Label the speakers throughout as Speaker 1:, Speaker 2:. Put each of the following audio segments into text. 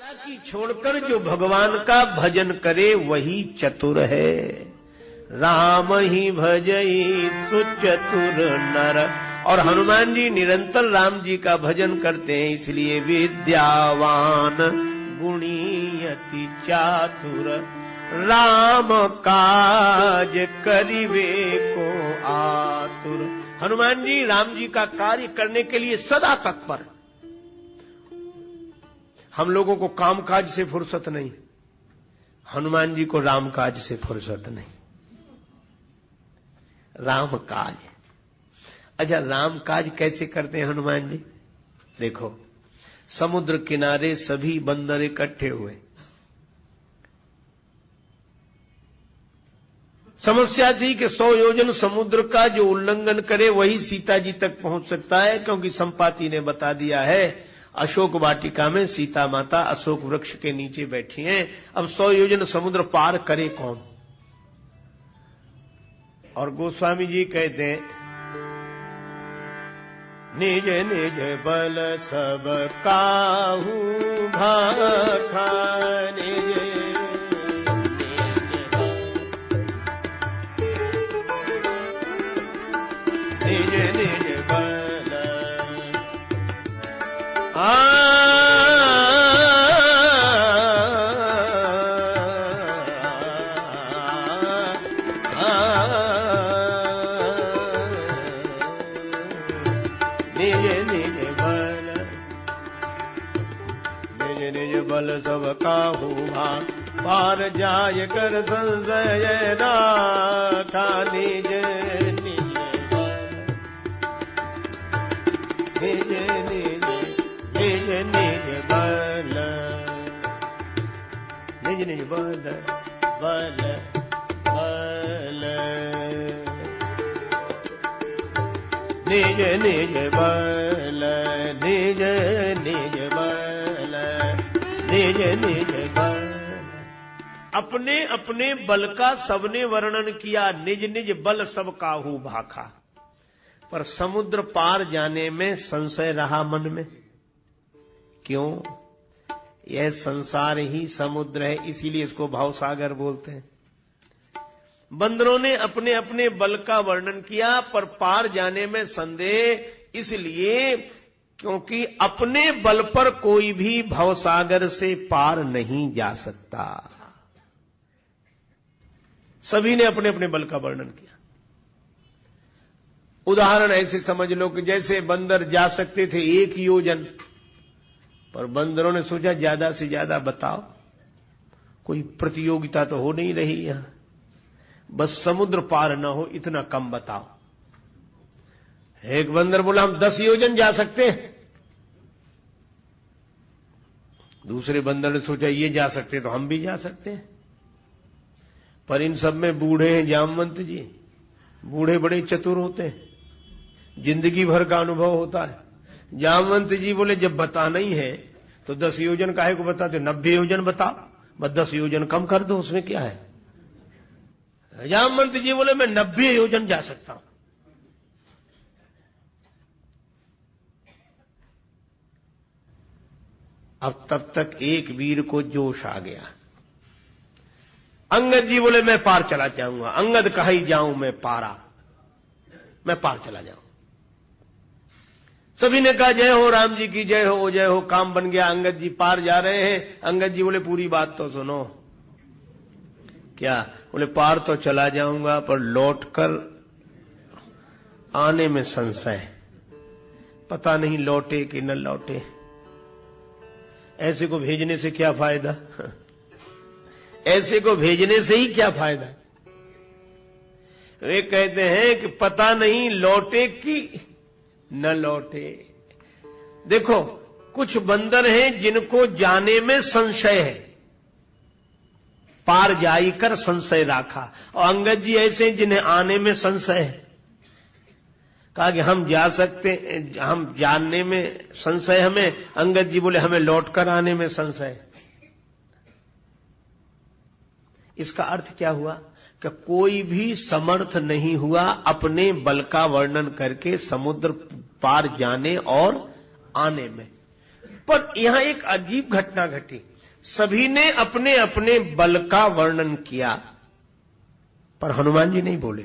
Speaker 1: की छोड़कर जो भगवान का भजन करे वही चतुर है। राम ही भजई सुचतुर नर। और हनुमान जी निरंतर राम जी का भजन करते हैं, इसलिए विद्यावान गुणी अति चातुर। राम काज करिवे को आतुर। हनुमान जी राम जी का कार्य करने के लिए सदा तत्पर। हम लोगों को काम काज से फुर्सत नहीं, हनुमान जी को राम काज से फुर्सत नहीं। राम काज, अच्छा राम काज कैसे करते हैं हनुमान जी? देखो, समुद्र किनारे सभी बंदर इकट्ठे हुए। समस्या थी कि 100 योजन समुद्र का जो उल्लंघन करे वही सीता जी तक पहुंच सकता है, क्योंकि संपाति ने बता दिया है अशोक वाटिका में सीता माता अशोक वृक्ष के नीचे बैठी हैं। अब 100 योजन समुद्र पार करे कौन? और गोस्वामी जी कहते हैं, निज निज बल सब काहू भाखा। निज निज बल निज बल सब काहू पार जाय कर संशय नाथा। निज निज निज निज निज निज बल निज निज बल बल बल निज निज बल निज निज बल निज निज बल। अपने अपने बल का सबने वर्णन किया, निज निज बल सब काहू भाखा। पर समुद्र पार जाने में संशय रहा मन में। क्यों? यह संसार ही समुद्र है, इसीलिए इसको भावसागर बोलते हैं। बंदरों ने अपने अपने बल का वर्णन किया, पर पार जाने में संदेह, इसलिए क्योंकि अपने बल पर कोई भी भवसागर से पार नहीं जा सकता। सभी ने अपने अपने बल का वर्णन किया। उदाहरण ऐसे समझ लो कि जैसे बंदर जा सकते थे 1 योजन, पर बंदरों ने सोचा ज्यादा से ज्यादा बताओ, कोई प्रतियोगिता तो हो नहीं रही यहां, बस समुद्र पार न हो इतना कम बताओ। एक बंदर बोला हम 10 योजन जा सकते हैं। दूसरे बंदर ने सोचा ये जा सकते तो हम भी जा सकते हैं। पर इन सब में बूढ़े हैं जामवंत जी। बूढ़े बड़े चतुर होते हैं, जिंदगी भर का अनुभव होता है। जामवंत जी बोले जब बताना ही है तो 10 योजन काहे को बताते, 90 योजन बताओ, बस 10 योजन कम कर दो, उसमें क्या है। जामवंत जी बोले मैं 90 योजन जा सकता हूं। अब तब तक एक वीर को जोश आ गया। अंगद जी बोले मैं पार चला जाऊंगा। अंगद कहीं जाऊं मैं पारा, मैं पार चला जाऊं। सभी ने कहा जय हो राम जी की जय हो जय हो, काम बन गया। अंगद जी पार जा रहे हैं। अंगद जी बोले पूरी बात तो सुनो। क्या? बोले पार तो चला जाऊंगा, पर लौटकर आने में संशय, पता नहीं लौटे कि न लौटे। ऐसे को भेजने से क्या फायदा? ऐसे को भेजने से ही क्या फायदा? वे कहते हैं कि पता नहीं लौटे कि न लौटे। देखो, कुछ बंदर हैं जिनको जाने में संशय है, पार जाई कर संशय राखा। और अंगद जी ऐसे हैं जिन्हें आने में संशय है। कहा कि हम जा सकते, हम जानने में संशय हमें। अंगद जी बोले हमें लौटकर आने में संशय। इसका अर्थ क्या हुआ कि कोई भी समर्थ नहीं हुआ अपने बल का वर्णन करके समुद्र पार जाने और आने में। पर यहां एक अजीब घटना घटी। सभी ने अपने अपने बल का वर्णन किया, पर हनुमान जी नहीं बोले।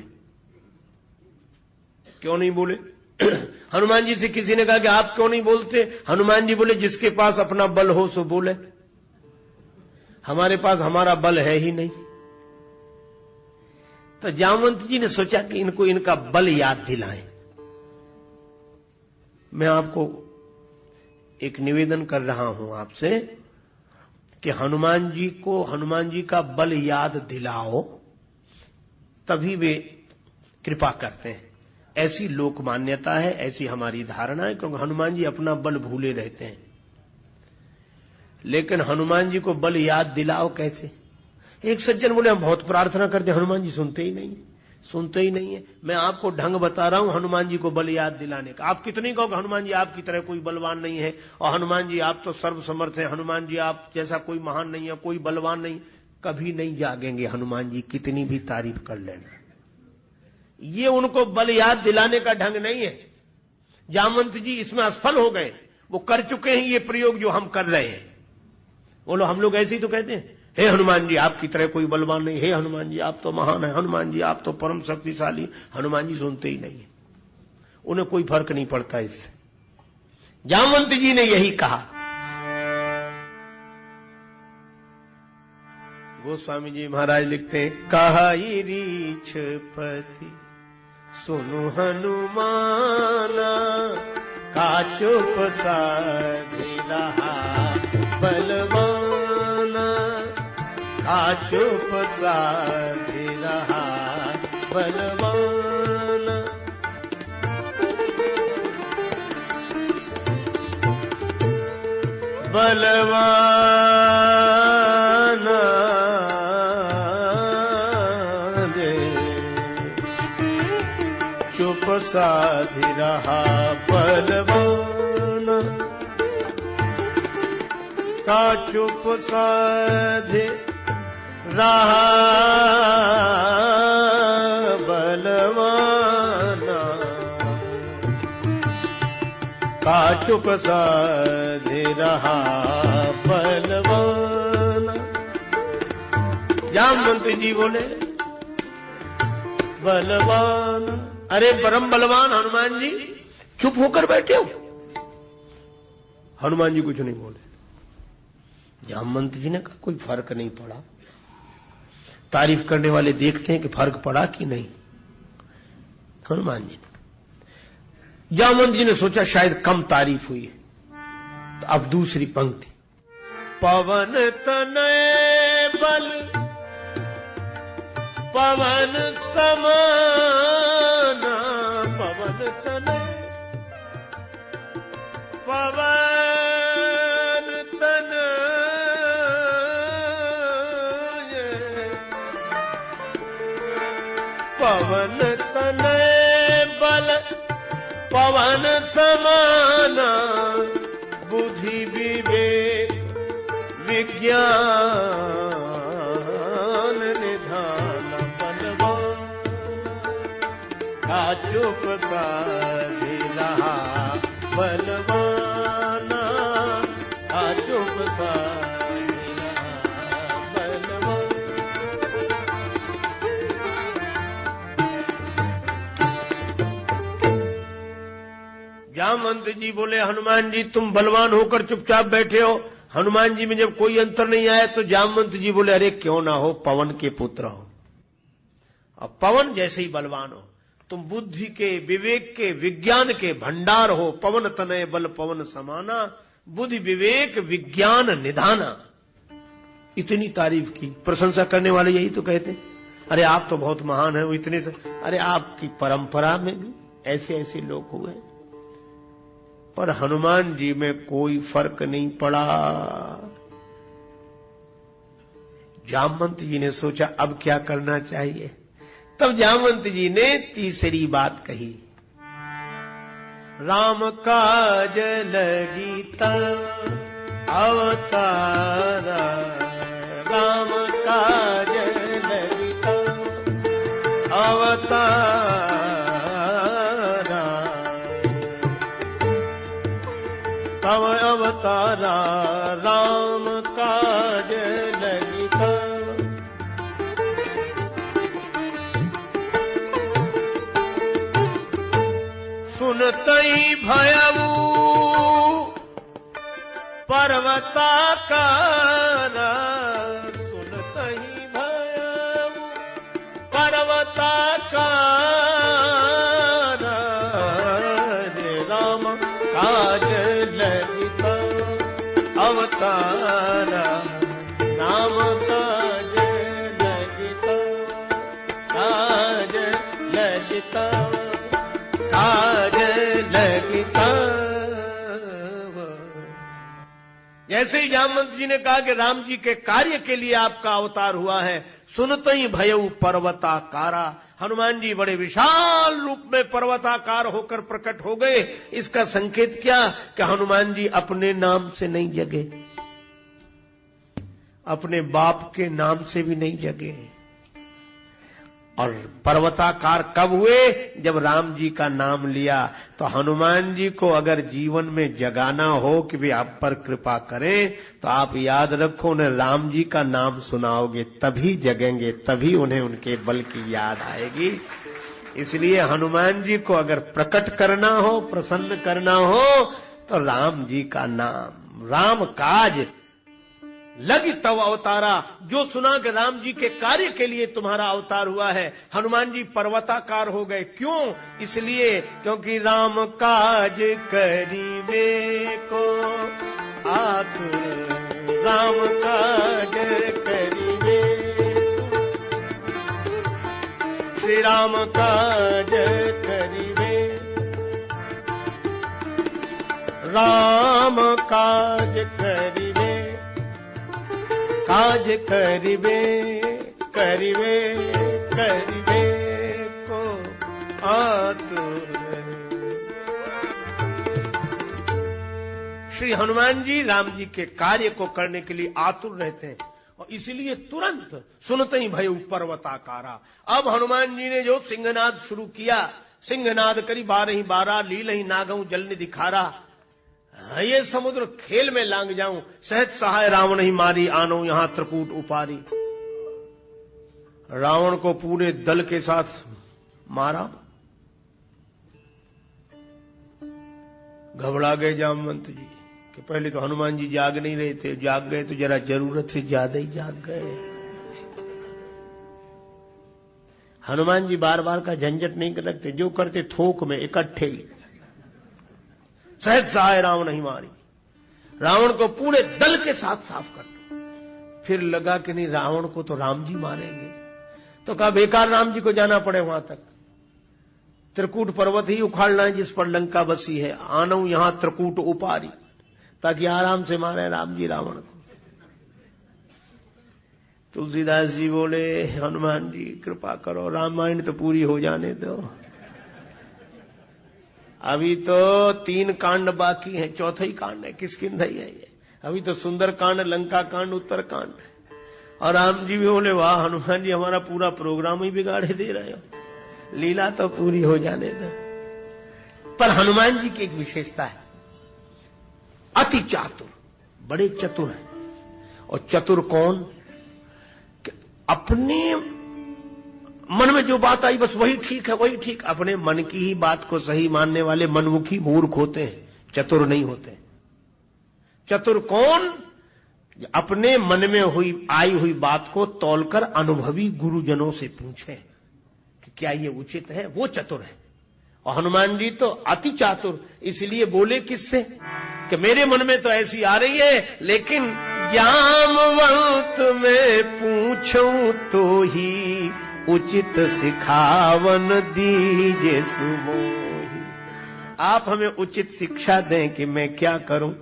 Speaker 1: क्यों नहीं बोले? हनुमान जी से किसी ने कहा कि आप क्यों नहीं बोलते? हनुमान जी बोले, जिसके पास अपना बल हो सो बोले, हमारे पास हमारा बल है ही नहीं। तो जामवंत जी ने सोचा कि इनको इनका बल याद दिलाएं। मैं आपको एक निवेदन कर रहा हूं आपसे कि हनुमान जी का बल याद दिलाओ, तभी वे कृपा करते हैं। ऐसी लोक मान्यता है, ऐसी हमारी धारणा है, क्योंकि हनुमान जी अपना बल भूले रहते हैं। लेकिन हनुमान जी को बल याद दिलाओ कैसे? एक सज्जन बोले, हम बहुत प्रार्थना करते हैं, हनुमान जी सुनते ही नहीं है। मैं आपको ढंग बता रहा हूं हनुमान जी को बल याद दिलाने का। आप कितनी कहो कि हनुमान जी आपकी तरह कोई बलवान नहीं है, और हनुमान जी आप तो सर्वसमर्थ हैं, हनुमान जी आप जैसा कोई महान नहीं है, कोई बलवान नहीं, कभी नहीं जागेंगे हनुमान जी, कितनी भी तारीफ कर लेना। ये उनको बल याद दिलाने का ढंग नहीं है। जामवंत जी इसमें असफल हो गए। वो कर चुके हैं ये प्रयोग जो हम कर रहे हैं। बोलो, हम लोग ऐसे ही तो कहते हैं, हे हनुमान जी आपकी तरह कोई बलवान नहीं, हे हनुमान जी आप तो महान है, हनुमान जी आप तो परम शक्तिशाली। हनुमान जी सुनते ही नहीं है, उन्हें कोई फर्क नहीं पड़ता इससे। जामवंत जी ने यही कहा। गोस्वामी जी महाराज लिखते हैं, कहाई रीछपति सुनु हनुमाना, का चुप साधि रहा बलवाना, का चुप साधि रहा बलवाना। बलवाना दे चुप साधि रहा बलवाना, का चुप साधि रहा बलवाना, का चुप साधि रहा बलवाना। जामवंत जी बोले, बलवान, अरे परम बलवान हनुमान जी चुप होकर बैठे हो। हनुमान जी कुछ नहीं बोले। जामवंत जी ने कहा, कोई फर्क नहीं पड़ा। तारीफ करने वाले देखते हैं कि फर्क पड़ा कि नहीं। हनुमान जी ने, जामवंत जी ने सोचा शायद कम तारीफ हुई है, तो अब दूसरी पंक्ति, पवन तनय बल पवन समाना, पवन तनय पवन तनय, पवन तनय बल पवन समाना, बुद्धि विवेक विज्ञान निधान बलवान, का चुप साधि रहा बलवाना, का चुप साधि रहा बलवान। जामवंत जी बोले, हनुमान जी तुम बलवान होकर चुपचाप बैठे हो। हनुमान जी में जब कोई अंतर नहीं आया तो जामवंत जी बोले, अरे क्यों ना हो, पवन के पुत्र हो, अब पवन जैसे ही बलवान हो। तुम बुद्धि के, विवेक के, विज्ञान के भंडार हो। पवन तनय बल पवन समाना, बुद्धि विवेक विज्ञान निधाना। इतनी तारीफ की। प्रशंसा करने वाले यही तो कहते, अरे आप तो बहुत महान है, वो इतने से। अरे आपकी परंपरा में भी ऐसे ऐसे लोग हुए, पर हनुमान जी में कोई फर्क नहीं पड़ा। जामवंत जी ने सोचा अब क्या करना चाहिए। तब जामवंत जी ने तीसरी बात कही, राम काज लगी तब अवतारा, राम काज लगी तब अवतारा, तब अवतार सुनतई भयऊ पर्वताकार, सुनतई भयऊ पर्वताकार, राम काज लगिता अवतारा, राम काज लगिता काज लगिता काज लगिता। जैसे ही जामवंत जी ने कहा कि राम जी के कार्य के लिए आपका अवतार हुआ है, सुनतई भयऊ पर्वताकारा, हनुमान जी बड़े विशाल रूप में पर्वताकार होकर प्रकट हो गए। इसका संकेत क्या कि हनुमान जी अपने नाम से नहीं जगे, अपने बाप के नाम से भी नहीं जगे। और पर्वताकार कब हुए? जब राम जी का नाम लिया। तो हनुमान जी को अगर जीवन में जगाना हो कि भी आप पर कृपा करें, तो आप याद रखो, उन्हें राम जी का नाम सुनाओगे तभी जगेंगे, तभी उन्हें उनके बल की याद आएगी। इसलिए हनुमान जी को अगर प्रकट करना हो, प्रसन्न करना हो, तो राम जी का नाम, राम काज लगी तव अवतारा, जो सुना कि राम जी के कार्य के लिए तुम्हारा अवतार हुआ है। हनुमान जी पर्वताकार हो गए। क्यों? इसलिए क्योंकि राम काज करीबे को आतुर, राम काज करीबे, श्री राम काज करीबे, राम काज करीबे, काज करिबे करिबे करिबे को आतुर। श्री हनुमान जी राम जी के कार्य को करने के लिए आतुर रहते हैं, और इसीलिए तुरंत सुनते भयऊ पर्वताकारा। अब हनुमान जी ने जो सिंहनाद शुरू किया, सिंहनाद करी 12 लीलहि नागऊ जल ने दिखारा, ये समुद्र खेल में लांग जाऊं, सहज सहाय रावण ही मारी, आनो यहां त्रिकूट उपारी। रावण को पूरे दल के साथ मारा। घबरा गए जामवंत जी कि पहले तो हनुमान जी जाग नहीं रहे थे, जाग गए तो जरा जरूरत से ज्यादा ही जाग गए। हनुमान जी बार बार का झंझट नहीं करते, जो करते थोक में इकट्ठे ही। सहज सहाय रावण ही मारी, रावण को पूरे दल के साथ साफ कर दो। फिर लगा कि नहीं, रावण को तो राम जी मारेंगे, तो कहा बेकार राम जी को जाना पड़े वहां तक। त्रिकूट पर्वत ही उखाड़ना है जिस पर लंका बसी है, आनऊ यहां त्रिकूट उपारी, ताकि आराम से मारे राम जी रावण को। तुलसीदास जी बोले, हनुमान जी कृपा करो, रामायण तो पूरी हो जाने दो, अभी तो 3 कांड बाकी हैं, चौथा ही कांड है, किसकिंधई है ये। अभी तो सुंदर कांड, लंका कांड, उत्तर कांड। और राम जी भी बोले, वाह हनुमान जी हमारा पूरा प्रोग्राम ही बिगाड़े दे रहे हो, लीला तो पूरी हो जाने दो। पर हनुमान जी की एक विशेषता है, अति चातुर, बड़े चतुर हैं। और चतुर कौन? अपने मन में जो बात आई बस वही ठीक है, वही ठीक। अपने मन की ही बात को सही मानने वाले मनमुखी मूर्ख होते हैं, चतुर नहीं होते। चतुर कौन? अपने मन में आई हुई बात को तौलकर अनुभवी गुरुजनों से पूछे कि क्या ये उचित है, वो चतुर है। और हनुमान जी तो अति चातुर, इसलिए बोले किससे कि मेरे मन में तो ऐसी आ रही है, लेकिन जामवंत में पूछूं तो ही उचित सिखावन दीजे सुमोही। आप हमें उचित शिक्षा दें कि मैं क्या करूं।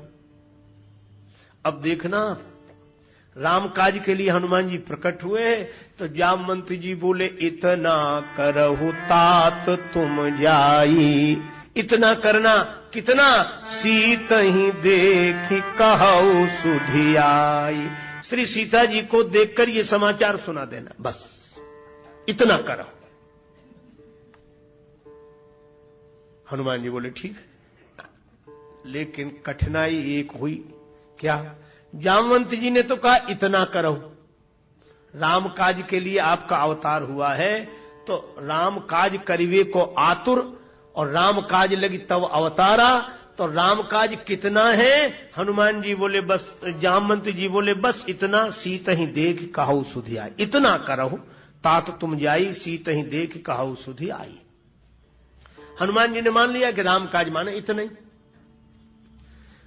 Speaker 1: अब देखना, राम काज के लिए हनुमान जी प्रकट हुए, तो जामवंत जी बोले, इतना करहु तात तुम जाई। इतना करना कितना? सीत ही देखी कहु सुधियाई। श्री सीता जी को देखकर ये समाचार सुना देना, बस इतना करो। हनुमान जी बोले ठीक है, लेकिन कठिनाई एक हुई। क्या? जामवंत जी ने तो कहा इतना करो, राम काज के लिए आपका अवतार हुआ है, तो राम काज करिवे को आतुर, और राम काज लगी तब अवतारा। तो राम काज कितना है? हनुमान जी बोले बस, जामवंत जी बोले बस इतना, सीत ही देख कहु सुधि आई। इतना करहु तात तुम जाई, सीत ही देख कहु सुधि आई। हनुमान जी ने मान लिया कि राम काज माने इतना ही।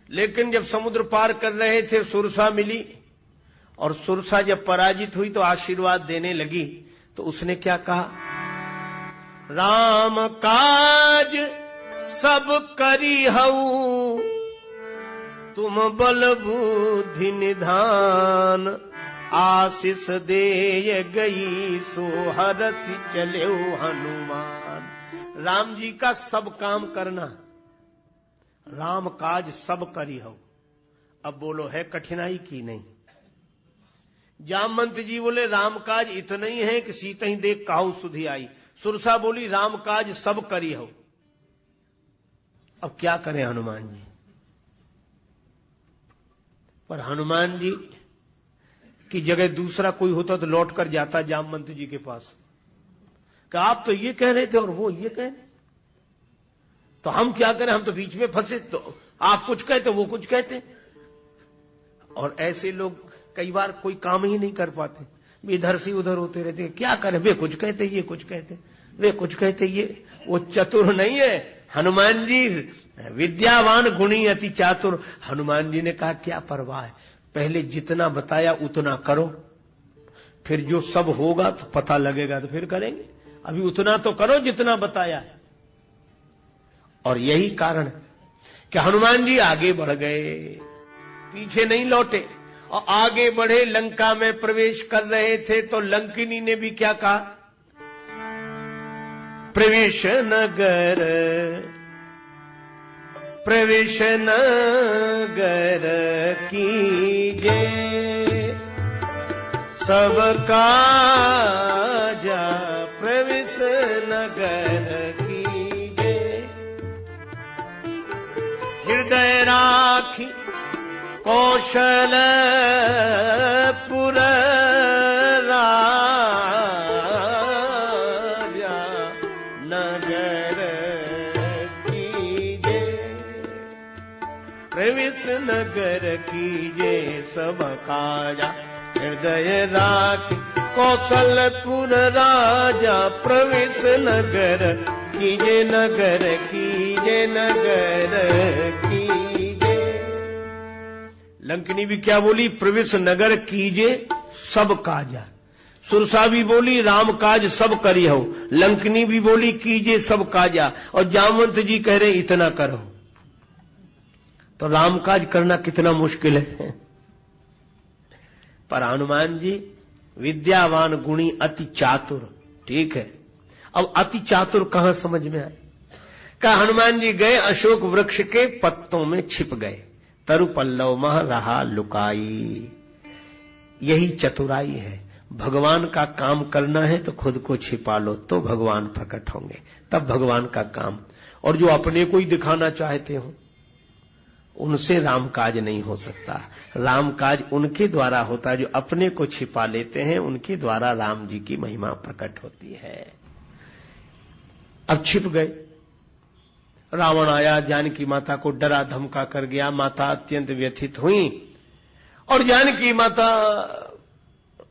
Speaker 1: लेकिन जब समुद्र पार कर रहे थे, सुरसा मिली, और सुरसा जब पराजित हुई तो आशीर्वाद देने लगी। तो उसने क्या कहा? राम काज सब करी हऊ, तुम बल बुद्धि निधान, आशीष दे गई सो हरसि चले हनुमान। राम जी का सब काम करना, राम काज सब करी हो। अब बोलो है कठिनाई की नहीं? जामवंत जी बोले राम काज इतना ही है कि सीता ही देख कहु सुधि आई। सुरसा बोली राम काज सब करी हो। अब क्या करें हनुमान जी? पर हनुमान जी की जगह दूसरा कोई होता तो लौट कर जाता जामवंत जी के पास कि आप तो ये कह रहे थे और वो ये कह रहे, तो हम क्या करें? हम तो बीच में फंसे, तो आप कुछ कहते वो कुछ कहते। और ऐसे लोग कई बार कोई काम ही नहीं कर पाते, इधर से उधर होते रहते हैं। क्या करें? वे कुछ कहते ये कुछ कहते, वे कुछ कहते ये। वो चतुर नहीं है हनुमान जी, विद्यावान गुणी अति चातुर। हनुमान जी ने कहा क्या परवाह है, पहले जितना बताया उतना करो, फिर जो सब होगा तो पता लगेगा तो फिर करेंगे। अभी उतना तो करो जितना बताया। और यही कारण कि हनुमान जी आगे बढ़ गए, पीछे नहीं लौटे और आगे बढ़े। लंका में प्रवेश कर रहे थे तो लंकिनी ने भी क्या कहा? प्रवेश नगर, प्रवेश नगर कीजे, सब काजा प्रवेश नगर कीजे। हृदय राखी कौशल पुर राजा नगर कीजे, प्रवेश नगर कीजे सब काजा। हृदय राखी कौशलपुर राजा, प्रवेश नगर कीजे, नगर कीजे, नगर कीजे। लंकिनी भी क्या बोली? प्रवेश नगर कीजे सब काजा। सुरसा भी बोली राम काज सब करी हो। लंकिनी भी बोली कीजे सब काजा। और जामवंत जी कह रहे इतना करो। तो राम काज करना कितना मुश्किल है। पर हनुमान जी विद्यावान गुणी अति चातुर, ठीक है। अब अति चातुर कहां समझ में आए? कहा हनुमान जी गए अशोक वृक्ष के पत्तों में छिप गए, तरु पल्लव मह रहा लुकाई। यही चतुराई है। भगवान का काम करना है तो खुद को छिपा लो तो भगवान प्रकट होंगे, तब भगवान का काम। और जो अपने को ही दिखाना चाहते हो उनसे राम काज नहीं हो सकता। राम काज उनके द्वारा होता है जो अपने को छिपा लेते हैं, उनके द्वारा राम जी की महिमा प्रकट होती है। अब छिप गए। रावण आया, जानकी माता को डरा धमका कर गया। माता अत्यंत व्यथित हुई और जानकी माता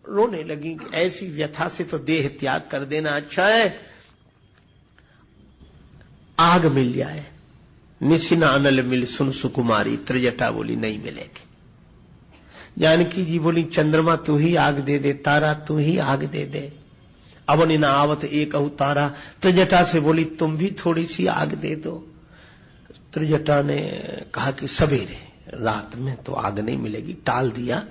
Speaker 1: रोने लगी कि ऐसी व्यथा से तो देह त्याग कर देना अच्छा है, आग मिल जाए। निशिना अनल मिल सुन सुकुमारी, त्रिजटा बोली नहीं मिलेगी। जानकी जी बोली चंद्रमा तू ही आग दे दे, तारा तू ही आग दे दे। अवनि न आवत एक तारा। त्रिजटा से बोली तुम भी थोड़ी सी आग दे दो। त्रिजटा ने कहा कि सवेरे, रात में तो आग नहीं मिलेगी। टाल दिया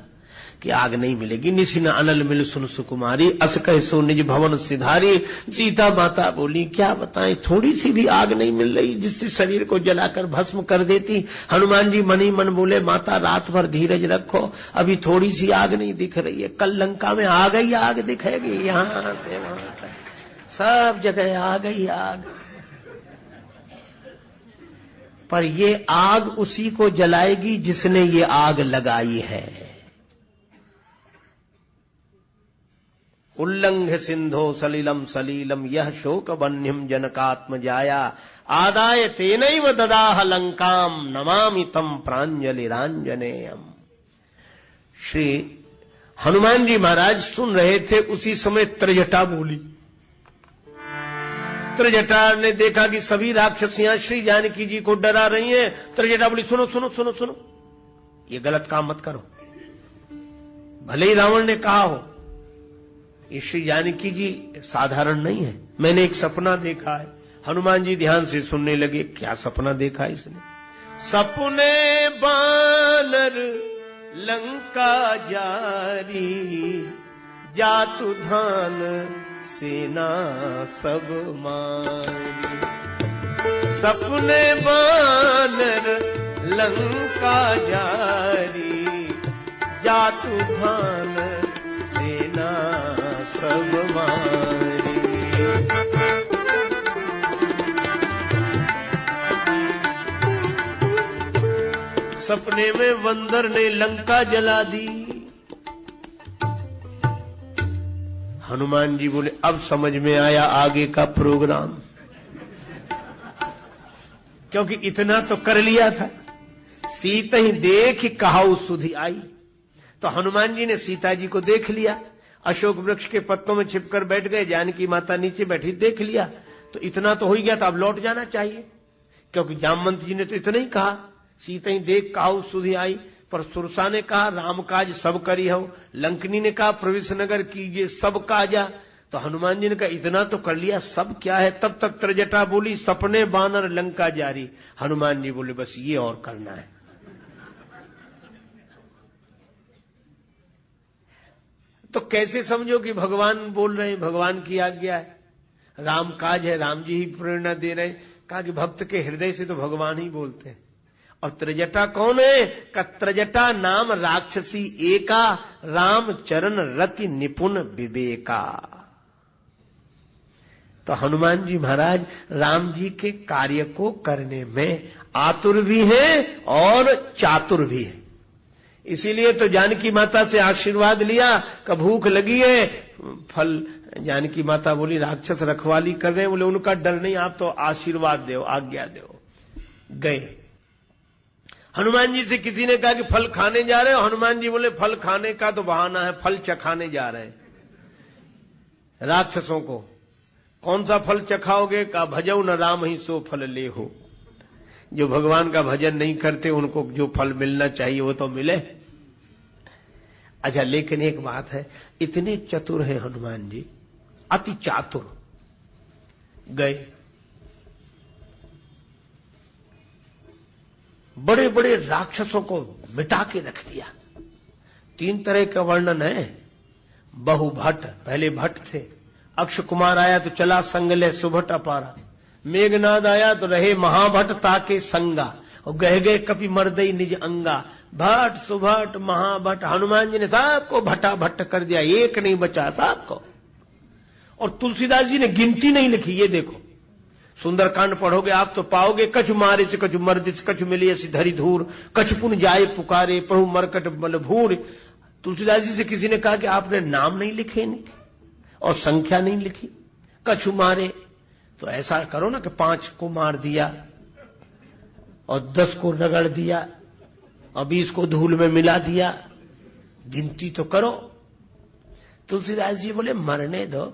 Speaker 1: कि आग नहीं मिलेगी। निशिना अनल मिल सुन सुकुमारी, अस कह सो निज भवन सिधारी। सीता माता बोली क्या बताएं, थोड़ी सी भी आग नहीं मिल रही जिससे शरीर को जलाकर भस्म कर देती। हनुमान जी मन ही मन बोले माता रात भर धीरज रखो, अभी थोड़ी सी आग नहीं दिख रही है, कल लंका में आ गई आग दिखेगी। यहां से वहां तक सब जगह आ गई आग। पर ये आग उसी को जलाएगी जिसने ये आग लगाई है। उल्लंघ सिंधो सलिलम सलीलम यह शोक वन्यम जनकात्म जाया। आदाय तेनैव ददाह लंकाम नमामि तम प्रांजलिरांजनेयम। श्री हनुमान जी महाराज सुन रहे थे, उसी समय त्रिजटा बोली। त्रिजटा ने देखा कि सभी राक्षसियां श्री जानकी जी को डरा रही हैं। त्रिजटा बोली, सुनो सुनो सुनो सुनो, ये गलत काम मत करो। भले ही रावण ने कहा हो, ये श्री जानकी जी साधारण नहीं है, मैंने एक सपना देखा है। हनुमान जी ध्यान से सुनने लगे, क्या सपना देखा इसने? सपने बानर लंका जारी, जातु धान सेना सब मारी। सपने बानर लंका जारी, जातु धान सेना सब मारी। सपने में बंदर ने लंका जला दी। हनुमान जी बोले, अब समझ में आया आगे का प्रोग्राम, क्योंकि इतना तो कर लिया था। सीता ही देख कहाऊ सुधि आई। तो हनुमान जी ने सीता जी को देख लिया, अशोक वृक्ष के पत्तों में छिपकर बैठ गए, जानकी माता नीचे बैठी, देख लिया। तो इतना तो हो ही गया था, अब लौट जाना चाहिए, क्योंकि जामवंत जी ने तो इतना ही कहा, सीता ही देख कहाऊ सुधि आई। पर सुरसा ने कहा, राम काज सब करी हो। लंकनी ने कहा, प्रविश नगर कीजिए सब काजा। तो हनुमान जी ने कहा, इतना तो कर लिया, सब क्या है? तब तक त्रिजटा बोली, सपने बानर लंका जारी। हनुमान जी बोले, बस ये और करना है। तो कैसे समझो कि भगवान बोल रहे हैं, भगवान की आज्ञा है, राम काज है, राम जी ही प्रेरणा दे रहे हैं। कहा कि भक्त के हृदय से तो भगवान ही बोलते हैं। और त्रिजटा कौन है? का त्रिजटा नाम राक्षसी एका, राम चरण रति निपुण विवेका। तो हनुमान जी महाराज राम जी के कार्य को करने में आतुर भी हैं और चातुर भी हैं। इसीलिए तो जानकी माता से आशीर्वाद लिया कि भूख लगी है, फल। जानकी माता बोली, राक्षस रखवाली कर रहे हैं, बोले उनका डर नहीं, आप तो आशीर्वाद दो, आज्ञा दो। गए। हनुमान जी से किसी ने कहा कि फल खाने जा रहे हो? हनुमान जी बोले, फल खाने का तो बहाना है, फल चखाने जा रहे हैं राक्षसों को। कौन सा फल चखाओगे? का भजऊ न राम ही सो फल ले हो। जो भगवान का भजन नहीं करते उनको जो फल मिलना चाहिए वो तो मिले। अच्छा, लेकिन एक बात है, इतने चतुर हैं हनुमान जी, अति चातुर। गए, बड़े बड़े राक्षसों को मिटा के रख दिया। 3 तरह का वर्णन है। बहुभट, पहले भट्ट थे। अक्ष कुमार आया तो चला संगले सुभट अपारा। मेघनाद आया तो रहे महाभट ताके संगा। और गह गए कपि मर्दई निज अंगा। भट्ट सुभट महाभट, हनुमान जी ने सबको भट्टा भट्ट कर दिया, एक नहीं बचा सबको। और तुलसीदास जी ने गिनती नहीं लिखी। ये देखो, सुंदरकांड पढ़ोगे आप तो पाओगे, कछु मारे से कछु मर्द से कछु मिलिए सिधरी धूर, कछु पुन जाए पुकारे प्रभु मरकट बलभूर। तुलसीदास जी से किसी ने कहा कि आपने नाम नहीं लिखे इनके और संख्या नहीं लिखी। कछु मारे, तो ऐसा करो ना कि 5 को मार दिया और 10 को रगड़ दिया और 20 को धूल में मिला दिया, गिनती तो करो। तुलसीदास जी बोले, मरने दो,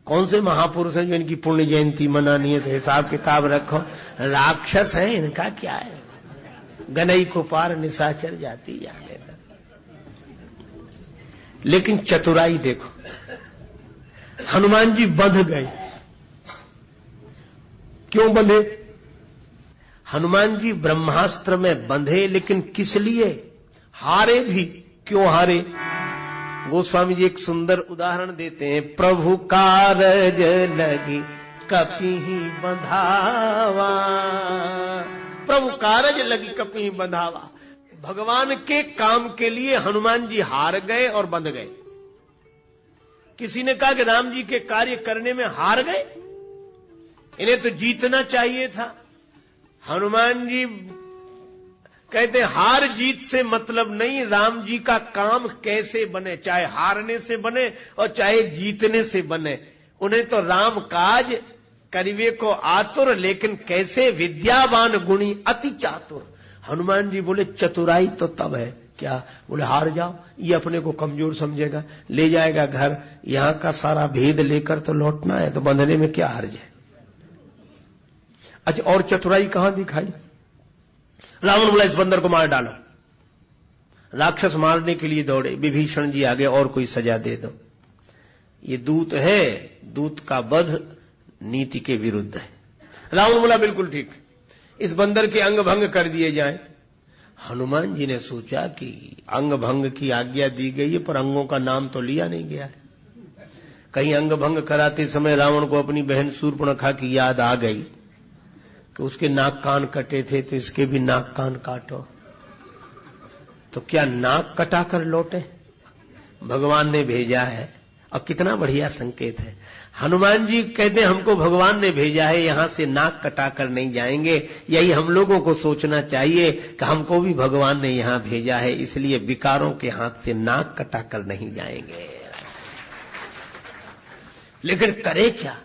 Speaker 1: कौन से महापुरुष हैं जो इनकी पुण्य जयंती मनानी है, तो हिसाब किताब रखो। राक्षस हैं, इनका क्या है, गनई को पार निशाचर जाती जाने तक। लेकिन चतुराई देखो, हनुमान जी बंध गए। क्यों बंधे? हनुमान जी ब्रह्मास्त्र में बंधे, लेकिन किस लिए? हारे भी। क्यों हारे? गोस्वामी जी एक सुंदर उदाहरण देते हैं। प्रभु कारज लगी कपिहि बंधावा, प्रभु कारज लगी कपिहि बंधावा। भगवान के काम के लिए हनुमान जी हार गए और बंध गए। किसी ने कहा कि राम जी के कार्य करने में हार गए, इन्हें तो जीतना चाहिए था। हनुमान जी कहते हार जीत से मतलब नहीं, राम जी का काम कैसे बने, चाहे हारने से बने और चाहे जीतने से बने। उन्हें तो राम काज करिवे को आतुर, लेकिन कैसे विद्यावान गुणी अति चातुर। हनुमान जी बोले चतुराई तो तब है क्या? बोले हार जाओ, ये अपने को कमजोर समझेगा, ले जाएगा घर, यहां का सारा भेद लेकर तो लौटना है, तो बंधने में क्या हर्ज है। अच्छा, और चतुराई कहां दिखाई? रावण बोला इस बंदर को मार डालो। राक्षस मारने के लिए दौड़े, विभीषण जी आगे और कोई सजा दे दो, ये दूत है, दूत का वध नीति के विरुद्ध है। रावण बोला बिल्कुल ठीक, इस बंदर के अंग भंग कर दिए जाएं। हनुमान जी ने सोचा कि अंग भंग की आज्ञा दी गई है, पर अंगों का नाम तो लिया नहीं गया है। कहीं अंग भंग कराते समय रावण को अपनी बहन शूर्पणखा की याद आ गई कि उसके नाक कान कटे थे, तो इसके भी नाक कान काटो। तो क्या नाक कटा कर लौटे? भगवान ने भेजा है। और कितना बढ़िया संकेत है। हनुमान जी कहते हमको भगवान ने भेजा है, यहां से नाक कटाकर नहीं जाएंगे। यही हम लोगों को सोचना चाहिए कि हमको भी भगवान ने यहां भेजा है, इसलिए विकारों के हाथ से नाक कटाकर नहीं जाएंगे। लेकिन करे क्या?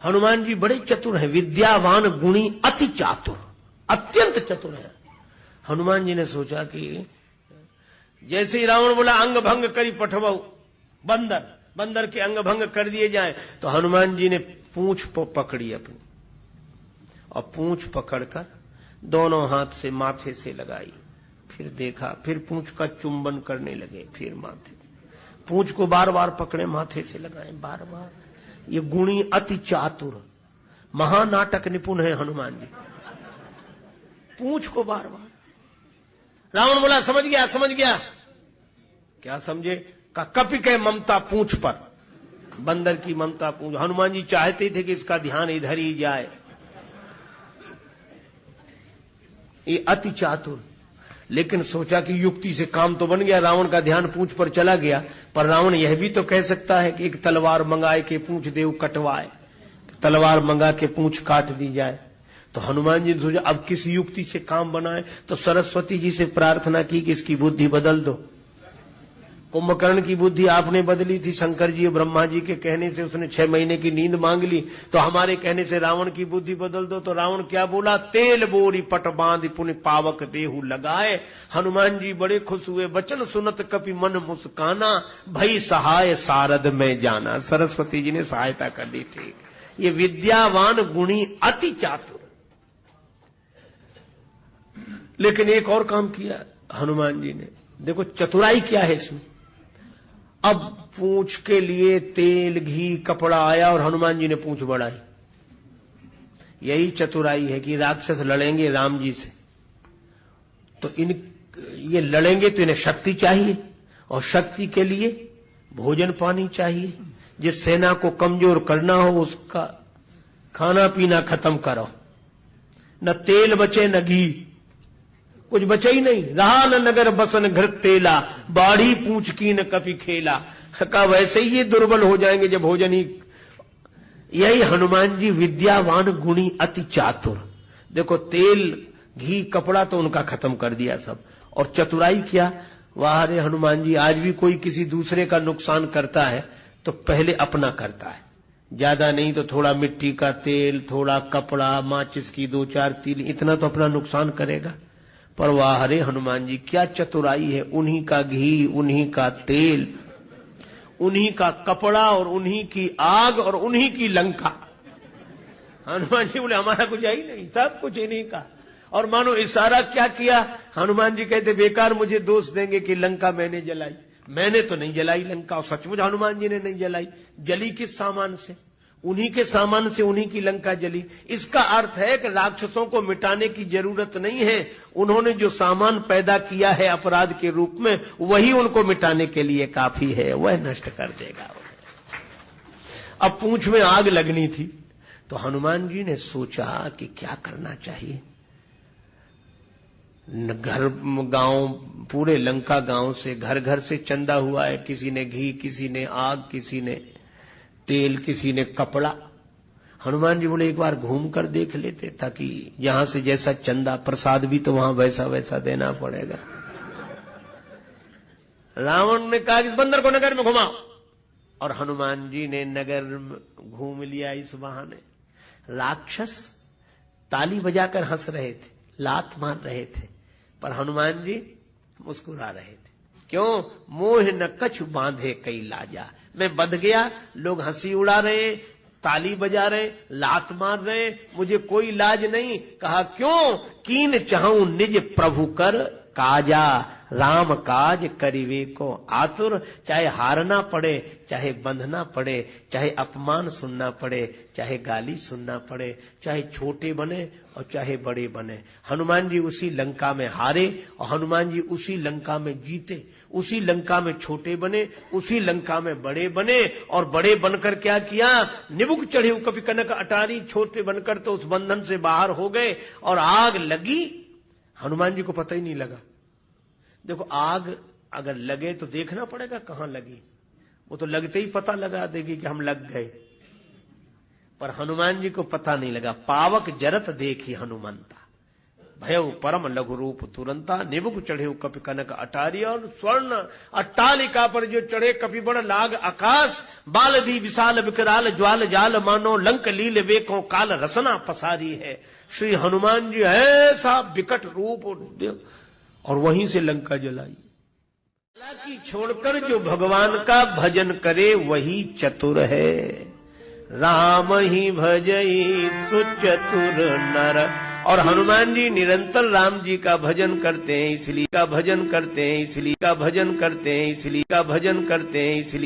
Speaker 1: हनुमान जी बड़े चतुर हैं, विद्यावान गुणी अति चातुर, अत्यंत चतुर हैं। हनुमान जी ने सोचा कि जैसे ही रावण बोला अंग भंग करी पठवाऊ, बंदर के अंग भंग कर दिए जाए, तो हनुमान जी ने पूंछ पकड़ी अपनी, और पूंछ पकड़कर दोनों हाथ से माथे से लगाई, फिर देखा, फिर पूंछ का चुंबन करने लगे, फिर माथे से पूंछ को बार बार पकड़े, माथे से लगाए बार बार। ये गुणी अति चातुर महानाटक निपुण है हनुमान जी। पूंछ को बार बार। रावण बोला समझ गया समझ गया। क्या समझे? का कपिक है ममता पूंछ पर, बंदर की ममता पूंछ। हनुमान जी चाहते थे कि इसका ध्यान इधर ही जाए। ये अति चातुर, लेकिन सोचा कि युक्ति से काम तो बन गया, रावण का ध्यान पूंछ पर चला गया। पर रावण यह भी तो कह सकता है कि एक तलवार मंगाए के पूंछ देव कटवाए, तलवार मंगा के पूंछ काट दी जाए। तो हनुमान जी ने सोचा अब किस युक्ति से काम बनाए, तो सरस्वती जी से प्रार्थना की कि इसकी बुद्धि बदल दो। कुंभकर्ण की बुद्धि आपने बदली थी, शंकर जी ब्रह्मा जी के कहने से उसने 6 महीने की नींद मांग ली, तो हमारे कहने से रावण की बुद्धि बदल दो। तो रावण क्या बोला? तेल बोरी पट बांध पुण्य पावक देहु लगाए। हनुमान जी बड़े खुश हुए, वचन सुनत कपि मन मुस्काना, भई सहाय सारद में जाना। सरस्वती जी ने सहायता कर दी। ठीक, ये विद्यावान गुणी अति चातुर। लेकिन एक और काम किया हनुमान जी ने, देखो चतुराई क्या है इसमें। अब पूंछ के लिए तेल घी कपड़ा आया और हनुमान जी ने पूंछ बढ़ाई। यही चतुराई है कि राक्षस लड़ेंगे राम जी से, तो ये लड़ेंगे तो इन्हें शक्ति चाहिए, और शक्ति के लिए भोजन पानी चाहिए। जिस सेना को कमजोर करना हो उसका खाना पीना खत्म करो। न तेल बचे न घी, कुछ बचा ही नहीं। रहा न नगर बसन घर तेला, बाढ़ी पूंछ की न कभी खेला। का वैसे ही ये दुर्बल हो जाएंगे जब भोजन ही। यही हनुमान जी विद्यावान गुणी अति चातुर। देखो तेल घी कपड़ा तो उनका खत्म कर दिया सब, और चतुराई क्या? वाह रे हनुमान जी, आज भी कोई किसी दूसरे का नुकसान करता है तो पहले अपना करता है। ज्यादा नहीं तो थोड़ा मिट्टी का तेल, थोड़ा कपड़ा, माचिस की 2-4 तीली, इतना तो अपना नुकसान करेगा। पर वाह रे हनुमान जी, क्या चतुराई है। उन्हीं का घी, उन्हीं का तेल, उन्हीं का कपड़ा, और उन्हीं की आग, और उन्हीं की लंका। हनुमान जी बोले हमारा कुछ है ही नहीं, सब कुछ इन्हीं का। और मानो इशारा क्या किया, हनुमान जी कहते बेकार मुझे दोष देंगे कि लंका मैंने जलाई। मैंने तो नहीं जलाई लंका, और सचमुच हनुमान जी ने नहीं जलाई। जली किस सामान से? उन्हीं के सामान से उन्हीं की लंका जली। इसका अर्थ है कि राक्षसों को मिटाने की जरूरत नहीं है, उन्होंने जो सामान पैदा किया है अपराध के रूप में, वही उनको मिटाने के लिए काफी है, वह नष्ट कर देगा। अब पूंछ में आग लगनी थी, तो हनुमान जी ने सोचा कि क्या करना चाहिए। घर गांव, पूरे लंका गांव से घर घर से चंदा हुआ है, किसी ने घी, किसी ने आग, किसी ने तेल, किसी ने कपड़ा। हनुमान जी बोले एक बार घूम कर देख लेते, ताकि यहां से जैसा चंदा, प्रसाद भी तो वहां वैसा वैसा देना पड़ेगा। रावण ने कहा इस बंदर को नगर में घुमाओ। और हनुमान जी ने नगर घूम लिया इस बहाने। राक्षस ताली बजाकर हंस रहे थे, लात मार रहे थे, पर हनुमान जी मुस्कुरा रहे थे। क्यों? मोह न कछु बांधे कई लाजा। मैं बंध गया, लोग हंसी उड़ा रहे, ताली बजा रहे, लात मार रहे, मुझे कोई लाज नहीं। कहा क्यों? कीन चाहूं निज प्रभु कर काजा, राम काज करिवे को आतुर। चाहे हारना पड़े, चाहे बंधना पड़े, चाहे अपमान सुनना पड़े, चाहे गाली सुनना पड़े, चाहे छोटे बने और चाहे बड़े बने, हनुमान जी उसी लंका में हारे और हनुमान जी उसी लंका में जीते। उसी लंका में छोटे बने, उसी लंका में बड़े बने, और बड़े बनकर क्या किया? निबुक चढ़े कपि कनक अटारी। छोटे बनकर तो उस बंधन से बाहर हो गए और आग लगी, हनुमान जी को पता ही नहीं लगा। देखो, आग अगर लगे तो देखना पड़ेगा कहां लगी, वो तो लगते ही पता लगा देगी कि हम लग गए, पर हनुमान जी को पता नहीं लगा। पावक जरत देखी हनुमंता, भयउ परम लघु रूप तुरंता। निबुक चढ़े कपि कनक अटारी, और स्वर्ण अट्टालिका पर जो चढ़े कपि बड़ लाग आकाश। बालधी विशाल विकराल ज्वाल जाल, मानो लंक लील वेको काल रसना पसारी है। श्री हनुमान जी ऐसा विकट रूप, और वहीं से लंका जलाई। हालांकि छोड़कर जो भगवान का भजन करे वही चतुर है। राम ही भजई सुचतुर नर। और हनुमान जी निरंतर राम जी का भजन करते हैं, इसलिए का भजन करते हैं, इसलिए का भजन करते हैं, इसलिए का भजन करते हैं, इसलिए